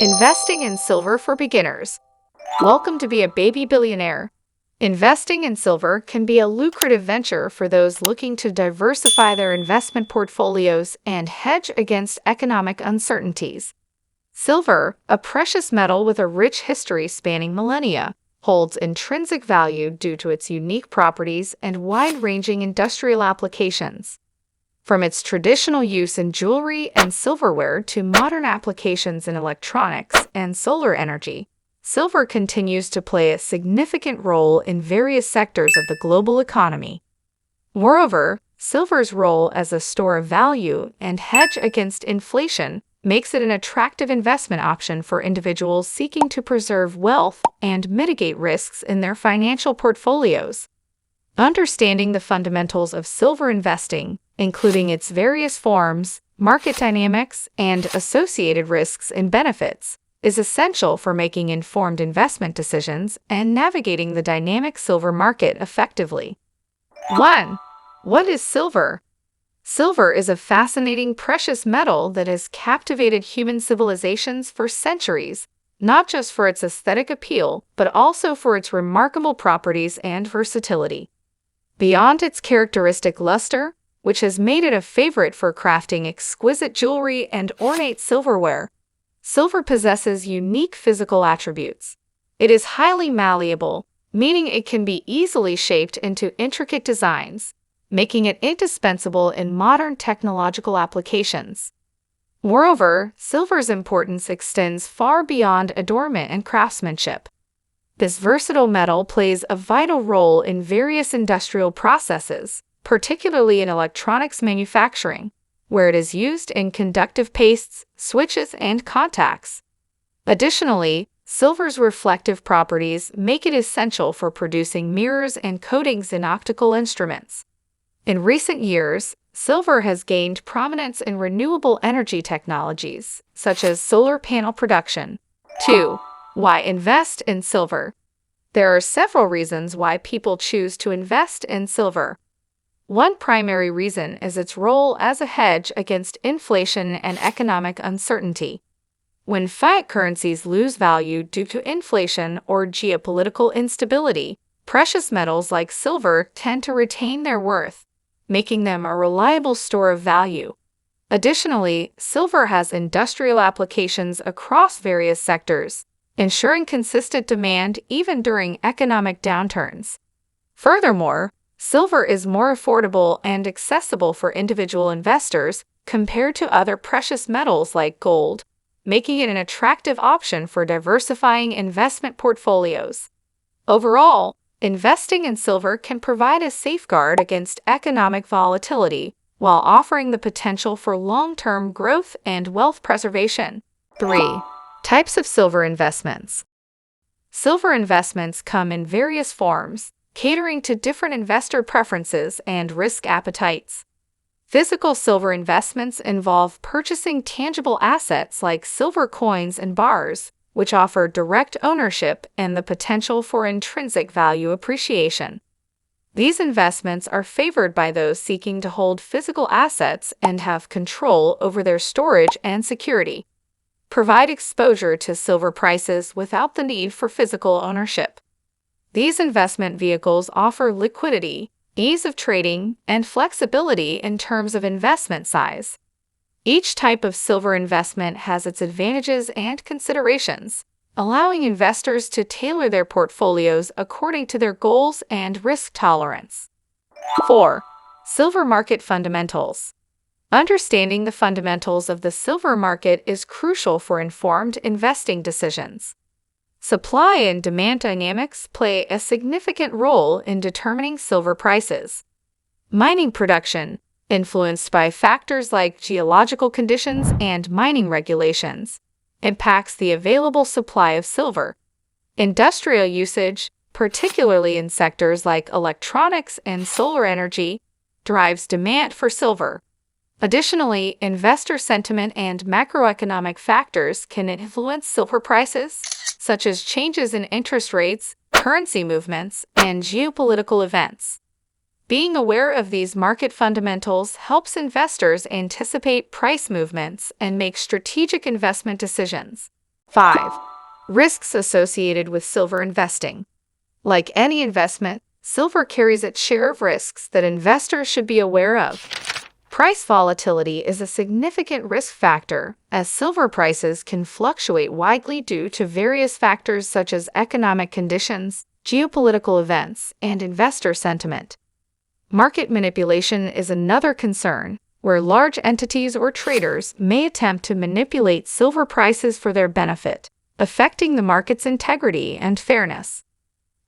Investing in silver for beginners. Welcome to Be a Baby Billionaire. Investing in silver can be a lucrative venture for those looking to diversify their investment portfolios and hedge against economic uncertainties. Silver, a precious metal with a rich history spanning millennia, holds intrinsic value due to its unique properties and wide-ranging industrial applications. From its traditional use in jewelry and silverware to modern applications in electronics and solar energy, silver continues to play a significant role in various sectors of the global economy. Moreover, silver's role as a store of value and hedge against inflation makes it an attractive investment option for individuals seeking to preserve wealth and mitigate risks in their financial portfolios. Understanding the fundamentals of silver investing, including its various forms, market dynamics, and associated risks and benefits, is essential for making informed investment decisions and navigating the dynamic silver market effectively. 1. What is silver? Silver is a fascinating precious metal that has captivated human civilizations for centuries, not just for its aesthetic appeal, but also for its remarkable properties and versatility. Beyond its characteristic luster, which has made it a favorite for crafting exquisite jewelry and ornate silverware, silver possesses unique physical attributes. It is highly malleable, meaning it can be easily shaped into intricate designs, making it indispensable in modern technological applications. Moreover, silver's importance extends far beyond adornment and craftsmanship. This versatile metal plays a vital role in various industrial processes, particularly in electronics manufacturing, where it is used in conductive pastes, switches, and contacts. Additionally, silver's reflective properties make it essential for producing mirrors and coatings in optical instruments. In recent years, silver has gained prominence in renewable energy technologies, such as solar panel production. 2. Why invest in silver? There are several reasons why people choose to invest in silver. One primary reason is its role as a hedge against inflation and economic uncertainty. When fiat currencies lose value due to inflation or geopolitical instability, precious metals like silver tend to retain their worth, making them a reliable store of value. Additionally, silver has industrial applications across various sectors, ensuring consistent demand even during economic downturns. Furthermore, silver is more affordable and accessible for individual investors compared to other precious metals like gold, making it an attractive option for diversifying investment portfolios. Overall, investing in silver can provide a safeguard against economic volatility while offering the potential for long-term growth and wealth preservation. 3. Types of silver investments. Silver investments come in various forms, catering to different investor preferences and risk appetites. Physical silver investments involve purchasing tangible assets like silver coins and bars, which offer direct ownership and the potential for intrinsic value appreciation. These investments are favored by those seeking to hold physical assets and have control over their storage and security. Provide exposure to silver prices without the need for physical ownership. These investment vehicles offer liquidity, ease of trading, and flexibility in terms of investment size. Each type of silver investment has its advantages and considerations, allowing investors to tailor their portfolios according to their goals and risk tolerance. 4. Silver market fundamentals. Understanding the fundamentals of the silver market is crucial for informed investing decisions. Supply and demand dynamics play a significant role in determining silver prices. Mining production, influenced by factors like geological conditions and mining regulations, impacts the available supply of silver. Industrial usage, particularly in sectors like electronics and solar energy, drives demand for silver. Additionally, investor sentiment and macroeconomic factors can influence silver prices, such as changes in interest rates, currency movements, and geopolitical events. Being aware of these market fundamentals helps investors anticipate price movements and make strategic investment decisions. 5. Risks associated with silver investing. Like any investment, silver carries its share of risks that investors should be aware of. Price volatility is a significant risk factor, as silver prices can fluctuate widely due to various factors such as economic conditions, geopolitical events, and investor sentiment. Market manipulation is another concern, where large entities or traders may attempt to manipulate silver prices for their benefit, affecting the market's integrity and fairness.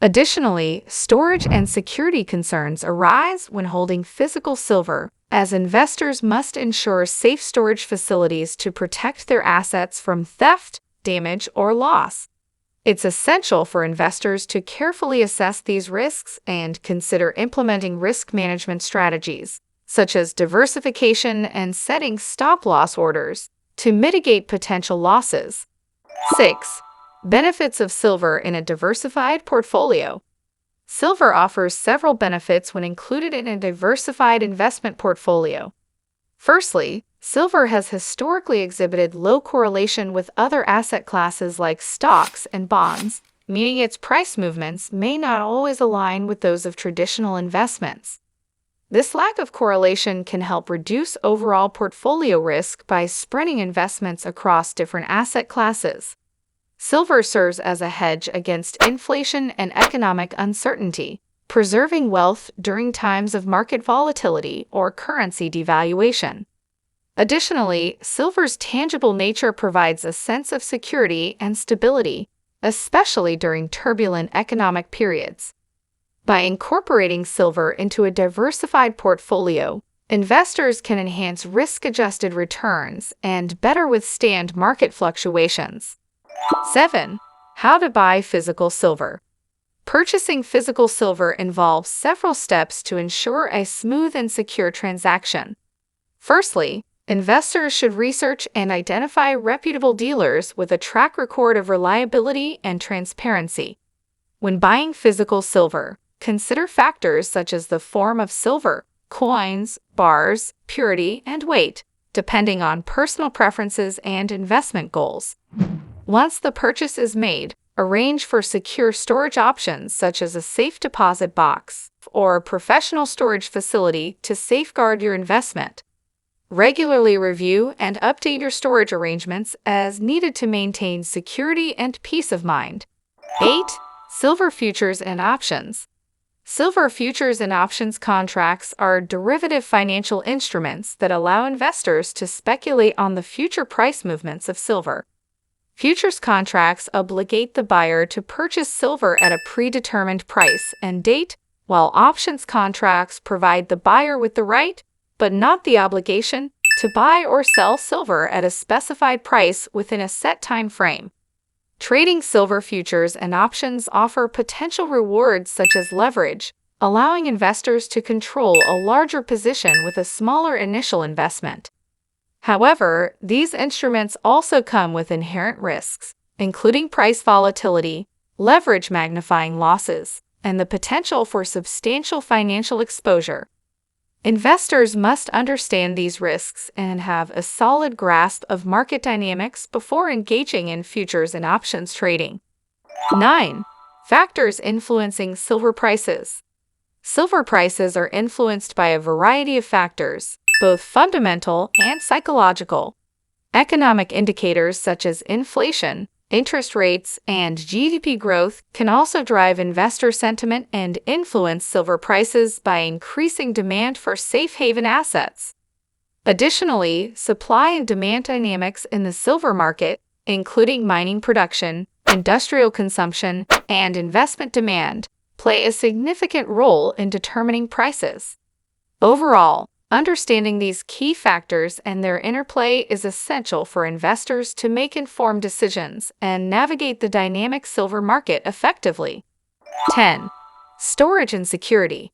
Additionally, storage and security concerns arise when holding physical silver, as investors must ensure safe storage facilities to protect their assets from theft, damage, or loss. It's essential for investors to carefully assess these risks and consider implementing risk management strategies, such as diversification and setting stop-loss orders, to mitigate potential losses. 6. Benefits of silver in a diversified portfolio. Silver offers several benefits when included in a diversified investment portfolio. Firstly, silver has historically exhibited low correlation with other asset classes like stocks and bonds, meaning its price movements may not always align with those of traditional investments. This lack of correlation can help reduce overall portfolio risk by spreading investments across different asset classes. Silver serves as a hedge against inflation and economic uncertainty, preserving wealth during times of market volatility or currency devaluation. Additionally, silver's tangible nature provides a sense of security and stability, especially during turbulent economic periods. By incorporating silver into a diversified portfolio, investors can enhance risk-adjusted returns and better withstand market fluctuations. 7. How to buy physical silver. Purchasing physical silver involves several steps to ensure a smooth and secure transaction. Firstly, investors should research and identify reputable dealers with a track record of reliability and transparency. When buying physical silver, consider factors such as the form of silver, coins, bars, purity, and weight, depending on personal preferences and investment goals. Once the purchase is made, arrange for secure storage options such as a safe deposit box or a professional storage facility to safeguard your investment. Regularly review and update your storage arrangements as needed to maintain security and peace of mind. 8. Silver futures and options. Silver futures and options contracts are derivative financial instruments that allow investors to speculate on the future price movements of silver. Futures contracts obligate the buyer to purchase silver at a predetermined price and date, while options contracts provide the buyer with the right, but not the obligation, to buy or sell silver at a specified price within a set time frame. Trading silver futures and options offer potential rewards such as leverage, allowing investors to control a larger position with a smaller initial investment. However, these instruments also come with inherent risks, including price volatility, leverage magnifying losses, and the potential for substantial financial exposure. Investors must understand these risks and have a solid grasp of market dynamics before engaging in futures and options trading. 9. Factors influencing silver prices. Silver prices are influenced by a variety of factors, both fundamental and psychological. Economic indicators such as inflation, interest rates, and GDP growth can also drive investor sentiment and influence silver prices by increasing demand for safe haven assets. Additionally, supply and demand dynamics in the silver market, including mining production, industrial consumption, and investment demand, play a significant role in determining prices. Overall, understanding these key factors and their interplay is essential for investors to make informed decisions and navigate the dynamic silver market effectively. 10. Storage and security.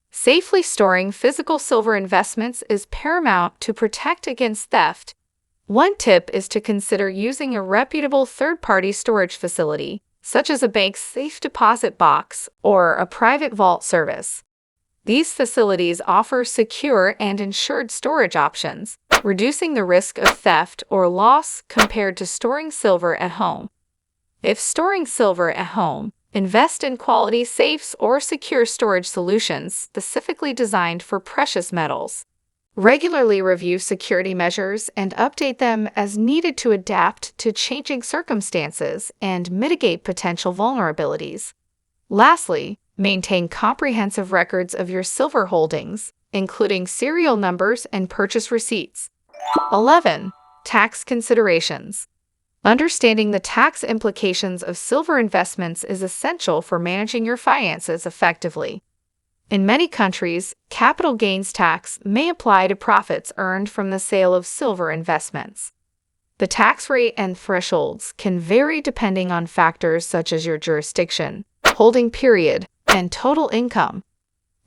Safely storing physical silver investments is paramount to protect against theft. One tip is to consider using a reputable third-party storage facility, such as a bank's safe deposit box or a private vault service. These facilities offer secure and insured storage options, reducing the risk of theft or loss compared to storing silver at home. If storing silver at home, invest in quality safes or secure storage solutions specifically designed for precious metals. Regularly review security measures and update them as needed to adapt to changing circumstances and mitigate potential vulnerabilities. Lastly, maintain comprehensive records of your silver holdings, including serial numbers and purchase receipts. 11. Tax considerations. Understanding the tax implications of silver investments is essential for managing your finances effectively. In many countries, capital gains tax may apply to profits earned from the sale of silver investments. The tax rate and thresholds can vary depending on factors such as your jurisdiction, holding period, and total income.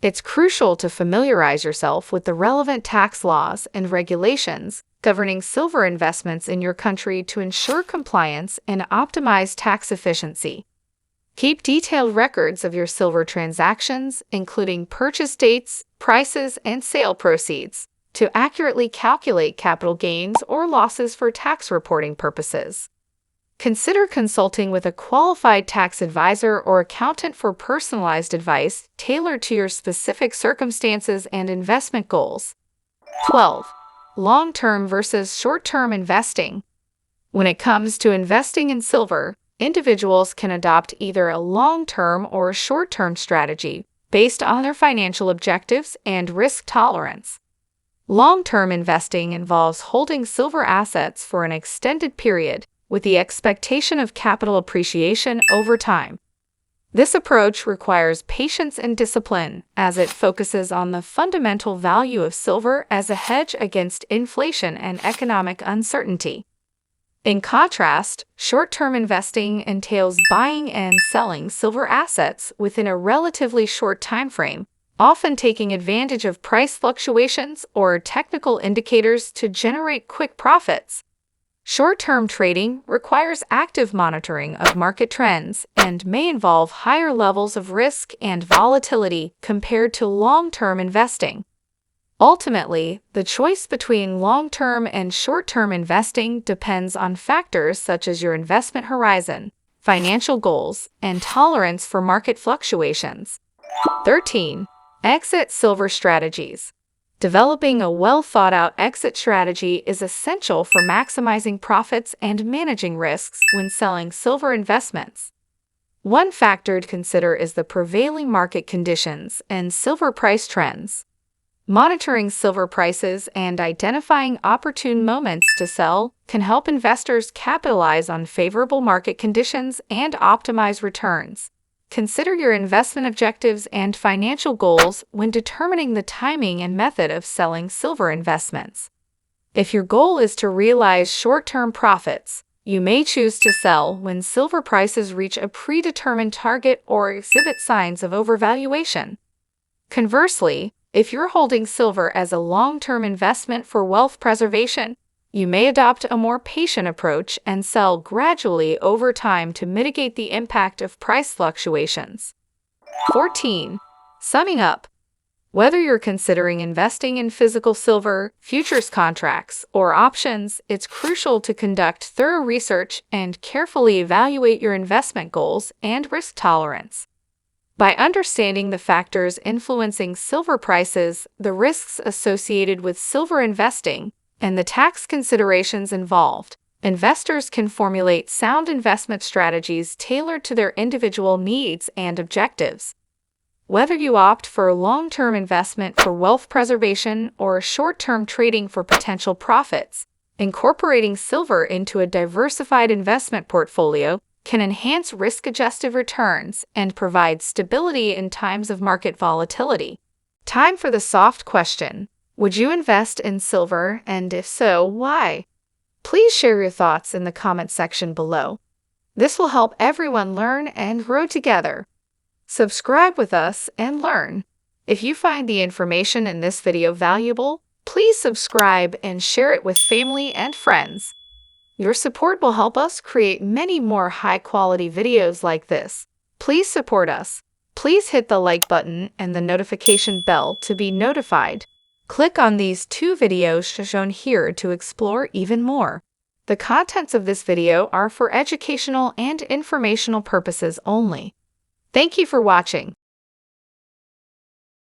It's crucial to familiarize yourself with the relevant tax laws and regulations governing silver investments in your country to ensure compliance and optimize tax efficiency. Keep detailed records of your silver transactions, including purchase dates, prices, and sale proceeds, to accurately calculate capital gains or losses for tax reporting purposes. Consider consulting with a qualified tax advisor or accountant for personalized advice tailored to your specific circumstances and investment goals. 12. Long-term versus short-term investing. When it comes to investing in silver, individuals can adopt either a long-term or a short-term strategy based on their financial objectives and risk tolerance. Long-term investing involves holding silver assets for an extended period with the expectation of capital appreciation over time. This approach requires patience and discipline as it focuses on the fundamental value of silver as a hedge against inflation and economic uncertainty. In contrast, short-term investing entails buying and selling silver assets within a relatively short time frame, often taking advantage of price fluctuations or technical indicators to generate quick profits. Short-term trading requires active monitoring of market trends and may involve higher levels of risk and volatility compared to long-term investing. Ultimately, the choice between long-term and short-term investing depends on factors such as your investment horizon, financial goals, and tolerance for market fluctuations. 13. Exit silver strategies. Developing a well-thought-out exit strategy is essential for maximizing profits and managing risks when selling silver investments. One factor to consider is the prevailing market conditions and silver price trends. Monitoring silver prices and identifying opportune moments to sell can help investors capitalize on favorable market conditions and optimize returns. Consider your investment objectives and financial goals when determining the timing and method of selling silver investments. If your goal is to realize short-term profits, you may choose to sell when silver prices reach a predetermined target or exhibit signs of overvaluation. Conversely, if you're holding silver as a long-term investment for wealth preservation, you may adopt a more patient approach and sell gradually over time to mitigate the impact of price fluctuations. 14. Summing up, whether you're considering investing in physical silver, futures contracts, or options, it's crucial to conduct thorough research and carefully evaluate your investment goals and risk tolerance. By understanding the factors influencing silver prices, the risks associated with silver investing, and the tax considerations involved, investors can formulate sound investment strategies tailored to their individual needs and objectives. Whether you opt for long-term investment for wealth preservation or short-term trading for potential profits, incorporating silver into a diversified investment portfolio can enhance risk-adjusted returns and provide stability in times of market volatility. Time for the soft question. Would you invest in silver, and if so, why? Please share your thoughts in the comment section below. This will help everyone learn and grow together. Subscribe with us and learn. If you find the information in this video valuable, please subscribe and share it with family and friends. Your support will help us create many more high-quality videos like this. Please support us. Please hit the like button and the notification bell to be notified. Click on these 2 videos shown here to explore even more. The contents of this video are for educational and informational purposes only. Thank you for watching.